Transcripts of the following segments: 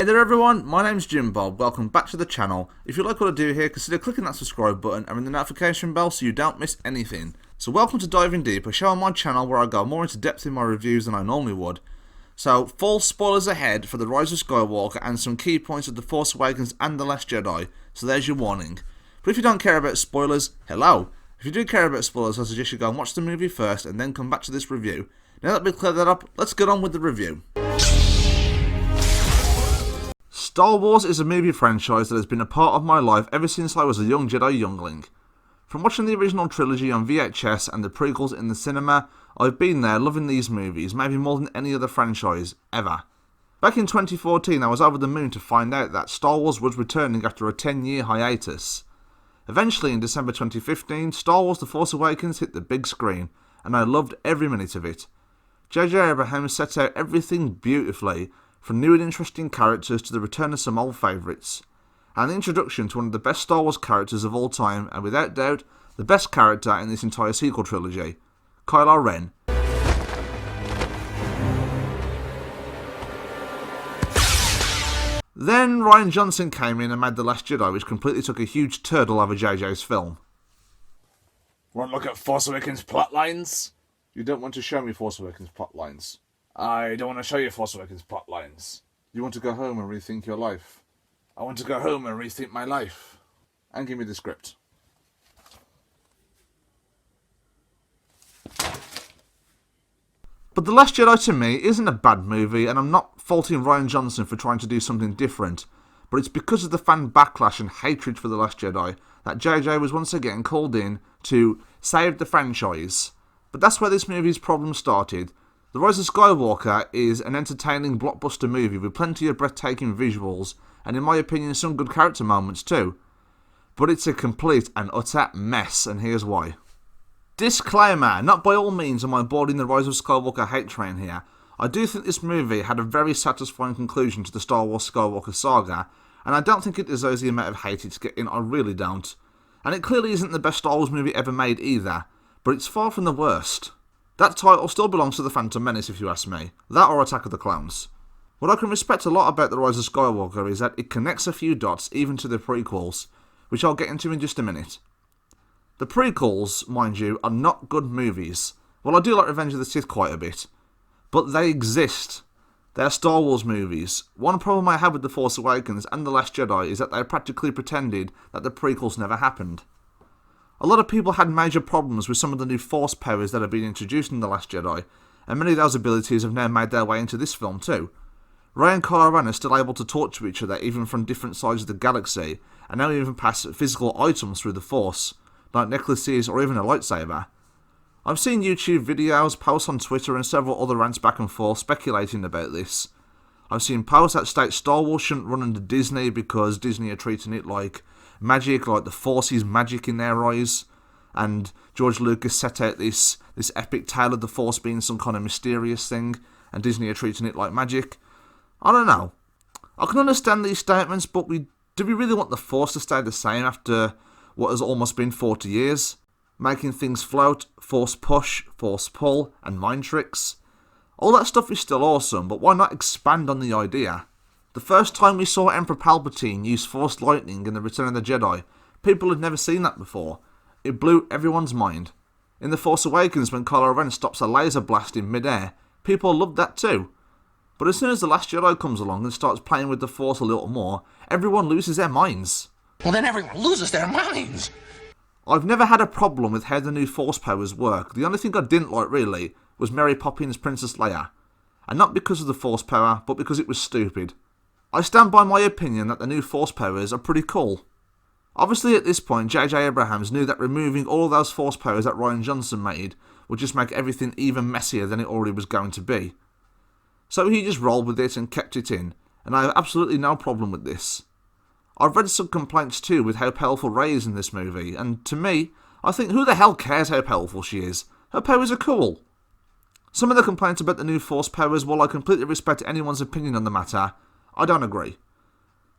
Hey there everyone, my name's Jim Bob, welcome back to the channel. If you like what I do here, consider clicking that subscribe button and ring the notification bell so you don't miss anything. So welcome to Diving Deep, a show on my channel where I go more into depth in my reviews than I normally would. So, full spoilers ahead for the Rise of Skywalker and some key points of The Force Awakens and The Last Jedi, so there's your warning. But if you don't care about spoilers, hello. If you do care about spoilers, I suggest you go and watch the movie first and then come back to this review. Now that we've cleared that up, let's get on with the review. Star Wars is a movie franchise that has been a part of my life ever since I was a young Jedi youngling. From watching the original trilogy on VHS and the prequels in the cinema, I've been there loving these movies, maybe more than any other franchise, ever. Back in 2014 I was over the moon to find out that Star Wars was returning after a 10-year hiatus. Eventually in December 2015, Star Wars The Force Awakens hit the big screen, and I loved every minute of it. J.J. Abrams set out everything beautifully, from new and interesting characters to the return of some old favourites, and the introduction to one of the best Star Wars characters of all time, and without doubt, the best character in this entire sequel trilogy, Kylo Ren. Then Rian Johnson came in and made The Last Jedi, which completely took a huge turd all over JJ's film. Want to look at Force Awakens plotlines? You don't want to show me Force Awakens plotlines. I don't want to show you Force Awakens plotlines. You want to go home and rethink your life. I want to go home and rethink my life. And give me the script. But The Last Jedi to me isn't a bad movie, and I'm not faulting Rian Johnson for trying to do something different, but it's because of the fan backlash and hatred for The Last Jedi that JJ was once again called in to save the franchise. But that's where this movie's problem started. The Rise of Skywalker is an entertaining blockbuster movie with plenty of breathtaking visuals, and in my opinion some good character moments too. But it's a complete and utter mess, and here's why. Disclaimer, not by all means am I boarding the Rise of Skywalker hate train here. I do think this movie had a very satisfying conclusion to the Star Wars Skywalker saga, and I don't think it deserves the amount of hate it's getting, I really don't. And it clearly isn't the best Star Wars movie ever made either, but it's far from the worst. That title still belongs to The Phantom Menace if you ask me, that or Attack of the Clones. What I can respect a lot about The Rise of Skywalker is that it connects a few dots even to the prequels, which I'll get into in just a minute. The prequels, mind you, are not good movies. Well, I do like Revenge of the Sith quite a bit, but they exist. They are Star Wars movies. One problem I have with The Force Awakens and The Last Jedi is that they practically pretended that the prequels never happened. A lot of people had major problems with some of the new Force powers that have been introduced in The Last Jedi, and many of those abilities have now made their way into this film too. Rey and Kylo Ren are still able to talk to each other even from different sides of the galaxy, and now even pass physical items through the Force, like necklaces or even a lightsaber. I've seen YouTube videos, posts on Twitter and several other rants back and forth speculating about this. I've seen posts that state Star Wars shouldn't run under Disney because Disney are treating it like magic, like the Force is magic in their eyes, and George Lucas set out this epic tale of the Force being some kind of mysterious thing, and Disney are treating it like magic. I don't know. I can understand these statements, but do we really want the Force to stay the same after what has almost been 40 years? Making things float, Force push, Force pull, and mind tricks. All that stuff is still awesome, but why not expand on the idea? The first time we saw Emperor Palpatine use Force lightning in The Return of the Jedi, people had never seen that before. It blew everyone's mind. In The Force Awakens, when Kylo Ren stops a laser blast in mid-air, people loved that too. But as soon as The Last Jedi comes along and starts playing with the Force a little more, everyone loses their minds. Well, then everyone loses their minds. I've never had a problem with how the new Force powers work. The only thing I didn't like, really, was Mary Poppins' Princess Leia. And not because of the Force power, but because it was stupid. I stand by my opinion that the new Force powers are pretty cool. Obviously at this point, J.J. Abrams knew that removing all of those Force powers that Rian Johnson made would just make everything even messier than it already was going to be. So he just rolled with it and kept it in, and I have absolutely no problem with this. I've read some complaints too with how powerful Rey is in this movie, and to me, I think who the hell cares how powerful she is? Her powers are cool. Some of the complaints about the new Force powers, while I completely respect anyone's opinion on the matter, I don't agree.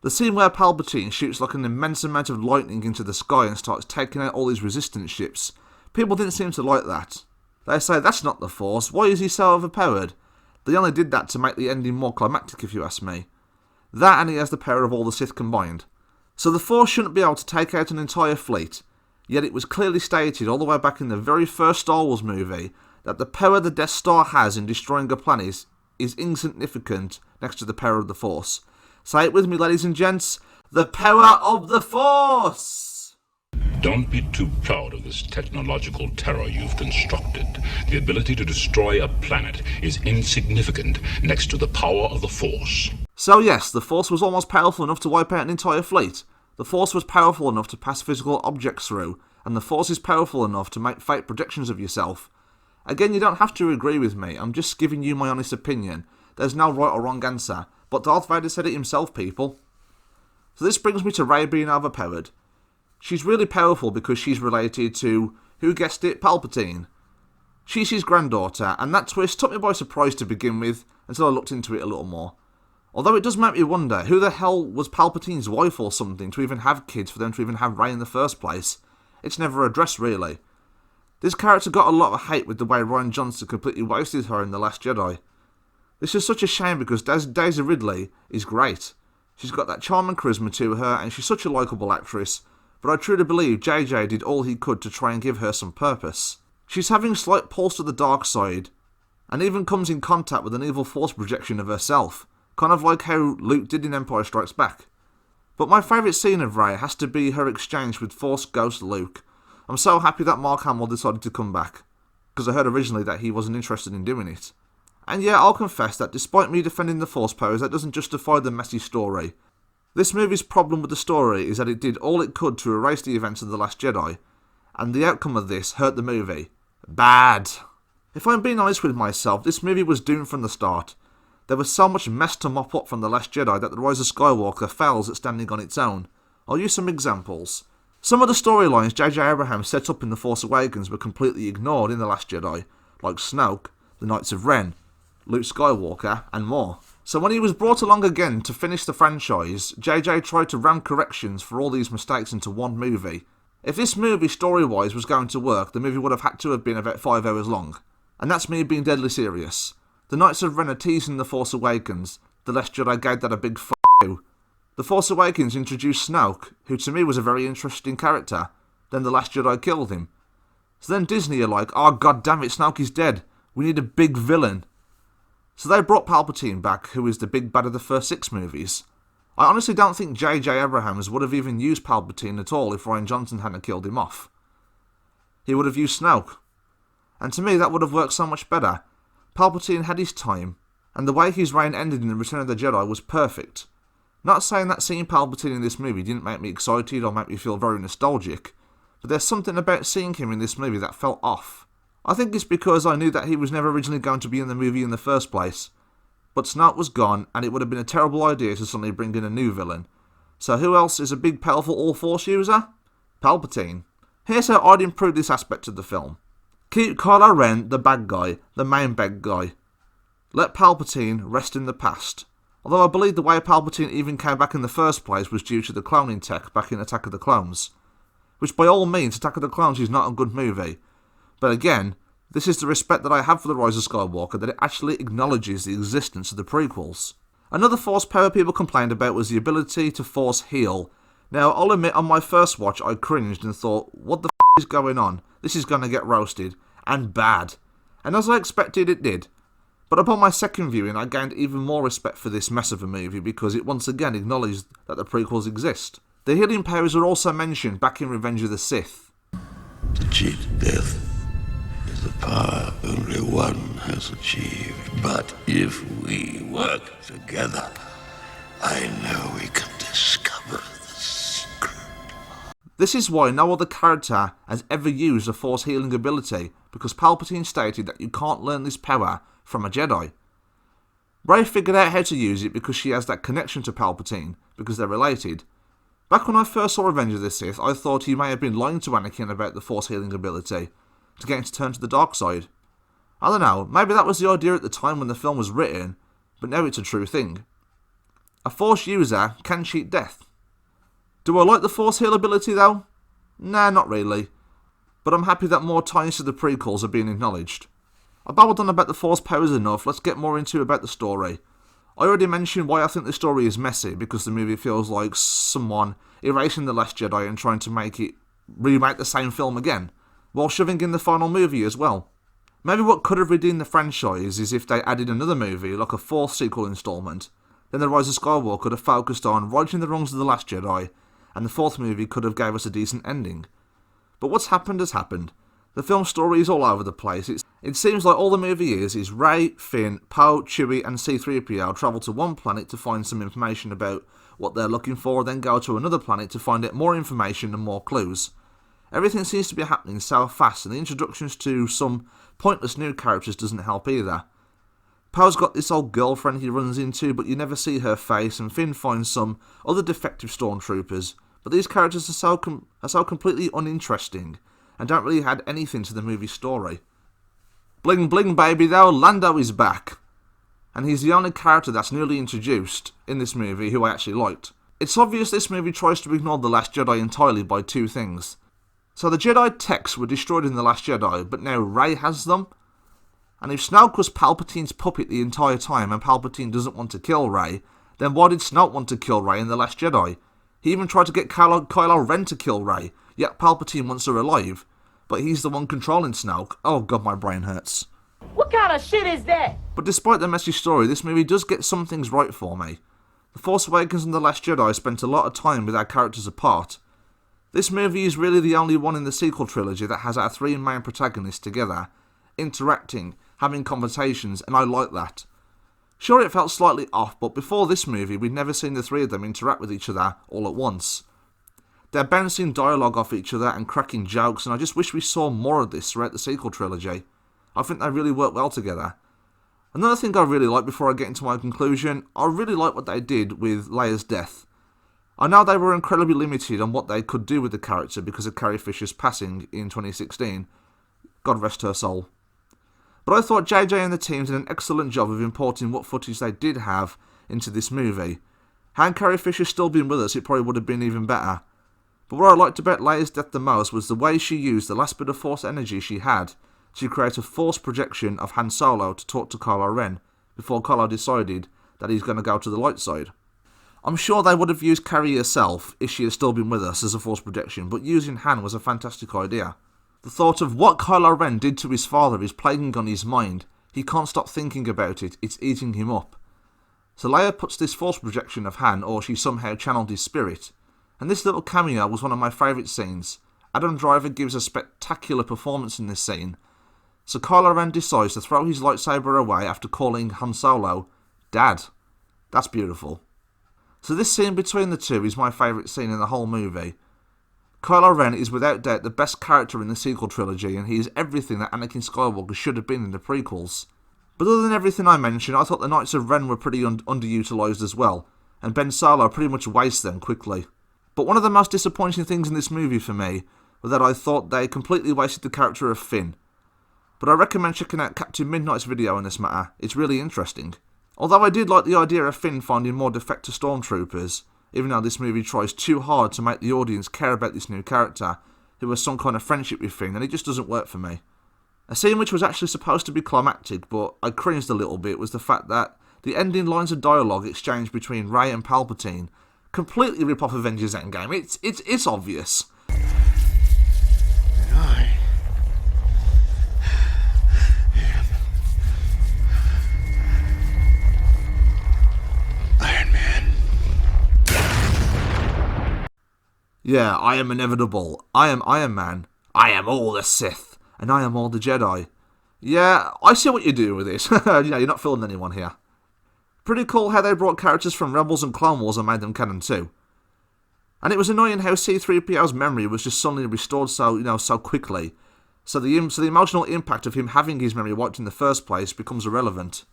The scene where Palpatine shoots like an immense amount of lightning into the sky and starts taking out all these resistance ships, people didn't seem to like that. They say that's not the Force, why is he so overpowered? They only did that to make the ending more climactic if you ask me. That, and he has the power of all the Sith combined. So the Force shouldn't be able to take out an entire fleet, yet it was clearly stated all the way back in the very first Star Wars movie that the power the Death Star has in destroying a planet is insignificant next to the power of the Force. Say it with me, ladies and gents, the power of the Force! Don't be too proud of this technological terror you've constructed. The ability to destroy a planet is insignificant next to the power of the Force. So yes, the Force was almost powerful enough to wipe out an entire fleet. The Force was powerful enough to pass physical objects through, and the Force is powerful enough to make fake projections of yourself. Again, you don't have to agree with me, I'm just giving you my honest opinion. There's no right or wrong answer, but Darth Vader said it himself, people. So this brings me to Rey being overpowered. She's really powerful because she's related to, who guessed it, Palpatine. She's his granddaughter, and that twist took me by surprise to begin with, until I looked into it a little more. Although it does make me wonder, who the hell was Palpatine's wife or something to even have kids for them to even have Rey in the first place? It's never addressed, really. This character got a lot of hate with the way Rian Johnson completely wasted her in The Last Jedi. This is such a shame because Daisy Ridley is great. She's got that charm and charisma to her, and she's such a likeable actress, but I truly believe JJ did all he could to try and give her some purpose. She's having slight pulse to the dark side, and even comes in contact with an evil Force projection of herself, kind of like how Luke did in Empire Strikes Back. But my favourite scene of Rey has to be her exchange with Force Ghost Luke. I'm so happy that Mark Hamill decided to come back, because I heard originally that he wasn't interested in doing it. And yeah, I'll confess that despite me defending the Force powers, that doesn't justify the messy story. This movie's problem with the story is that it did all it could to erase the events of The Last Jedi, and the outcome of this hurt the movie. Bad. If I'm being honest with myself, this movie was doomed from the start. There was so much mess to mop up from The Last Jedi that The Rise of Skywalker fails at standing on its own. I'll use some examples. Some of the storylines J.J. Abrams set up in The Force Awakens were completely ignored in The Last Jedi, like Snoke, the Knights of Ren, Luke Skywalker, and more. So when he was brought along again to finish the franchise, JJ tried to ram corrections for all these mistakes into one movie. If this movie story-wise was going to work, the movie would have had to have been about 5 hours long. And that's me being deadly serious. The Knights of Ren are teasing The Force Awakens. The Last Jedi gave that a big f*** you. The Force Awakens introduced Snoke, who to me was a very interesting character. Then The Last Jedi killed him. So then Disney are like, oh god damn it, Snoke is dead. We need a big villain. So they brought Palpatine back, who is the big bad of the first 6 movies. I honestly don't think J.J. Abrams would have even used Palpatine at all if Rian Johnson hadn't killed him off. He would have used Snoke. And to me that would have worked so much better. Palpatine had his time, and the way his reign ended in The Return of the Jedi was perfect. Not saying that seeing Palpatine in this movie didn't make me excited or make me feel very nostalgic, but there's something about seeing him in this movie that felt off. I think it's because I knew that he was never originally going to be in the movie in the first place. But Snoke was gone, and it would have been a terrible idea to suddenly bring in a new villain. So who else is a big, powerful All-Force user? Palpatine. Here's how I'd improve this aspect of the film. Keep Kylo Ren the bad guy, the main bad guy. Let Palpatine rest in the past. Although I believe the way Palpatine even came back in the first place was due to the cloning tech back in Attack of the Clones. Which by all means, Attack of the Clones is not a good movie. But again, this is the respect that I have for The Rise of Skywalker, that it actually acknowledges the existence of the prequels. Another Force power people complained about was the ability to Force heal. Now, I'll admit on my first watch I cringed and thought, what the f*** is going on? This is going to get roasted. And bad. And as I expected, it did. But upon my second viewing, I gained even more respect for this mess of a movie because it once again acknowledged that the prequels exist. The healing powers are also mentioned back in Revenge of the Sith. To cheat death is a power only one has achieved. But if we work together, I know we can discover the secret. This is why no other character has ever used a Force healing ability, because Palpatine stated that you can't learn this power from a Jedi. Rey figured out how to use it because she has that connection to Palpatine, because they're related. Back when I first saw Revenge of the Sith, I thought he may have been lying to Anakin about the Force healing ability, to get him to turn to the dark side. I don't know, maybe that was the idea at the time when the film was written, but now it's a true thing. A Force user can cheat death. Do I like the Force heal ability though? Nah, not really. But I'm happy that more ties to the prequels are being acknowledged. I babbled on about the Force powers enough, let's get more into about the story. I already mentioned why I think the story is messy, because the movie feels like someone erasing The Last Jedi and trying to remake the same film again, while shoving in the final movie as well. Maybe what could have redeemed the franchise is if they added another movie, like a fourth sequel installment. Then the Rise of Skywalker could have focused on righting the wrongs of The Last Jedi, and the fourth movie could have gave us a decent ending. But what's happened has happened. The film story is all over the place. It seems like all the movie is Rey, Finn, Poe, Chewie and C-3PO travel to one planet to find some information about what they're looking for, then go to another planet to find out more information and more clues. Everything seems to be happening so fast, and the introductions to some pointless new characters doesn't help either. Poe's got this old girlfriend he runs into, but you never see her face, and Finn finds some other defective stormtroopers, but these characters are so completely uninteresting, and don't really add anything to the movie story. Bling bling baby though, Lando is back. And he's the only character that's newly introduced in this movie who I actually liked. It's obvious this movie tries to ignore The Last Jedi entirely by two things. So the Jedi texts were destroyed in The Last Jedi, but now Rey has them. And if Snoke was Palpatine's puppet the entire time and Palpatine doesn't want to kill Rey, then why did Snoke want to kill Rey in The Last Jedi? He even tried to get Kylo Ren to kill Rey, yet Palpatine wants her alive. But he's the one controlling Snoke. Oh god, my brain hurts. What kind of shit is that? But despite the messy story, this movie does get some things right for me. The Force Awakens and The Last Jedi spent a lot of time with our characters apart. This movie is really the only one in the sequel trilogy that has our three main protagonists together, interacting, having conversations, and I like that. Sure, it felt slightly off, but before this movie, we'd never seen the three of them interact with each other all at once. They're bouncing dialogue off each other and cracking jokes, and I just wish we saw more of this throughout the sequel trilogy. I think they really work well together. Another thing I really like before I get into my conclusion, I really like what they did with Leia's death. I know they were incredibly limited on what they could do with the character because of Carrie Fisher's passing in 2016. God rest her soul. But I thought JJ and the team did an excellent job of importing what footage they did have into this movie. Had Carrie Fisher still been with us, it probably would have been even better. But what I liked about Leia's death the most was the way she used the last bit of Force energy she had to create a Force projection of Han Solo to talk to Kylo Ren, before Kylo decided that he's going to go to the light side. I'm sure they would have used Carrie herself if she had still been with us as a Force projection, but using Han was a fantastic idea. The thought of what Kylo Ren did to his father is plaguing on his mind. He can't stop thinking about it, it's eating him up. So Leia puts this Force projection of Han, or she somehow channeled his spirit. And this little cameo was one of my favourite scenes. Adam Driver gives a spectacular performance in this scene. So Kylo Ren decides to throw his lightsaber away after calling Han Solo Dad. That's beautiful. So this scene between the two is my favourite scene in the whole movie. Kylo Ren is without doubt the best character in the sequel trilogy, and he is everything that Anakin Skywalker should have been in the prequels. But other than everything I mentioned, I thought the Knights of Ren were pretty underutilised as well, and Ben Solo pretty much wastes them quickly. But one of the most disappointing things in this movie for me was that I thought they completely wasted the character of Finn. But I recommend checking out Captain Midnight's video on this matter, it's really interesting. Although I did like the idea of Finn finding more defective stormtroopers, even though this movie tries too hard to make the audience care about this new character, who has some kind of friendship with Finn, and it just doesn't work for me. A scene which was actually supposed to be climactic, but I cringed a little bit, was the fact that the ending lines of dialogue exchanged between Rey and Palpatine completely rip off Avengers Endgame. It's obvious. And I am Iron Man. Yeah, I am inevitable. I am Iron Man. I am all the Sith. And I am all the Jedi. Yeah, I see what you're doing with this. You're not fooling anyone here. Pretty cool how they brought characters from Rebels and Clone Wars and made them canon too. And it was annoying how C-3PO's memory was just suddenly restored so quickly. So the emotional impact of him having his memory wiped in the first place becomes irrelevant.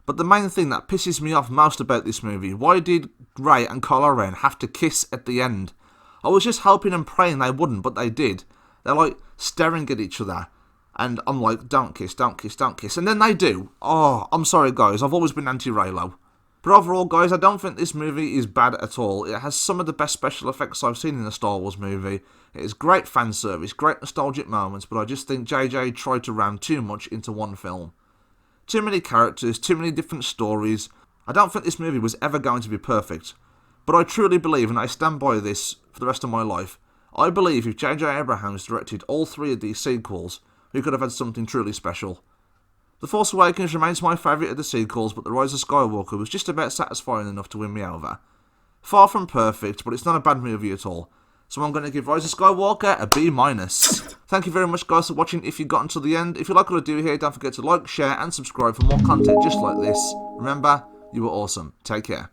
But the main thing that pisses me off most about this movie, why did Rey and Kylo Ren have to kiss at the end? I was just hoping and praying they wouldn't, but they did. They're like staring at each other. And I'm like, don't kiss, don't kiss, don't kiss. And then they do. Oh, I'm sorry guys, I've always been anti-Reylo. But overall guys, I don't think this movie is bad at all. It has some of the best special effects I've seen in a Star Wars movie. It is great fan service, great nostalgic moments, but I just think JJ tried to ram too much into one film. Too many characters, too many different stories. I don't think this movie was ever going to be perfect, but I truly believe, and I stand by this for the rest of my life, I believe if J.J. Abrams directed all 3 of these sequels, we could have had something truly special. The Force Awakens remains my favourite of the sequels, but The Rise of Skywalker was just about satisfying enough to win me over. Far from perfect, but it's not a bad movie at all. So I'm going to give Rise of Skywalker a B-. Thank you very much guys for watching if you got until the end. If you like what I do here, don't forget to like, share and subscribe for more content just like this. Remember, you are awesome. Take care.